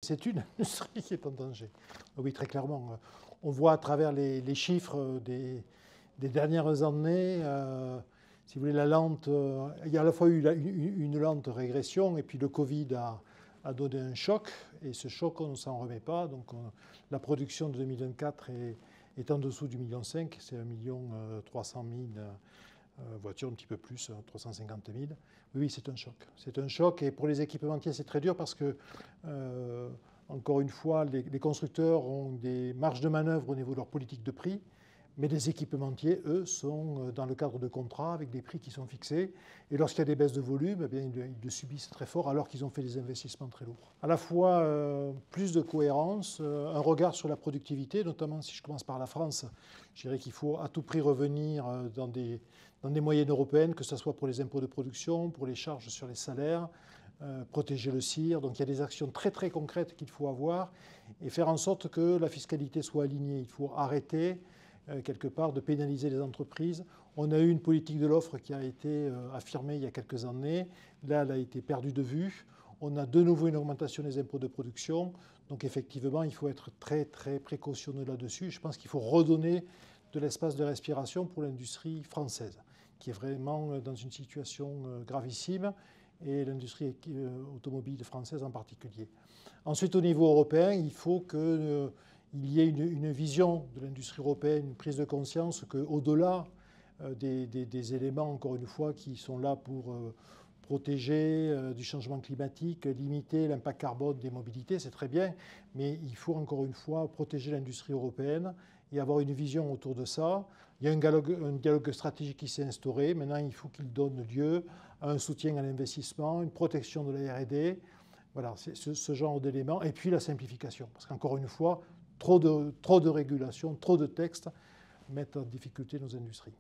C'est une industrie qui est en danger. Oui, très clairement. On voit à travers les chiffres des dernières années, si vous voulez, il y a à la fois eu une lente régression et puis le Covid a donné un choc. Et ce choc, on ne s'en remet pas. Donc la production de 2024 est en dessous du 1,5 million. C'est 1,3 million voitures, un petit peu plus, 350 000. Oui, c'est un choc. C'est un choc et pour les équipementiers, c'est très dur parce que, encore une fois, les constructeurs ont des marges de manœuvre au niveau de leur politique de prix, mais les équipementiers, eux, sont dans le cadre de contrats avec des prix qui sont fixés. Et lorsqu'il y a des baisses de volume, eh bien, ils le subissent très fort alors qu'ils ont fait des investissements très lourds. À la fois plus de cohérence, un regard sur la productivité, notamment si je commence par la France, je dirais qu'il faut à tout prix revenir dans des moyennes européennes, que ce soit pour les impôts de production, pour les charges sur les salaires, protéger le CIR. Donc il y a des actions très très concrètes qu'il faut avoir et faire en sorte que la fiscalité soit alignée. Il faut arrêter quelque part de pénaliser les entreprises. On a eu une politique de l'offre qui a été affirmée il y a quelques années. Là, elle a été perdue de vue. On a de nouveau une augmentation des impôts de production. Donc effectivement, il faut être très très précautionneux là-dessus. Je pense qu'il faut redonner de l'espace de respiration pour l'industrie française, qui est vraiment dans une situation gravissime, et l'industrie automobile française en particulier. Ensuite, au niveau européen, il faut qu'il y ait une vision de l'industrie européenne, une prise de conscience qu'au-delà des éléments, encore une fois, qui sont là pour protéger du changement climatique, limiter l'impact carbone des mobilités, c'est très bien, mais il faut encore une fois protéger l'industrie européenne et avoir une vision autour de ça. Il y a un dialogue stratégique qui s'est instauré. Maintenant, il faut qu'il donne lieu à un soutien à l'investissement, une protection de la R&D. Voilà, c'est ce genre d'éléments. Et puis la simplification. Parce qu'encore une fois, trop de régulation, trop de textes mettent en difficulté nos industries.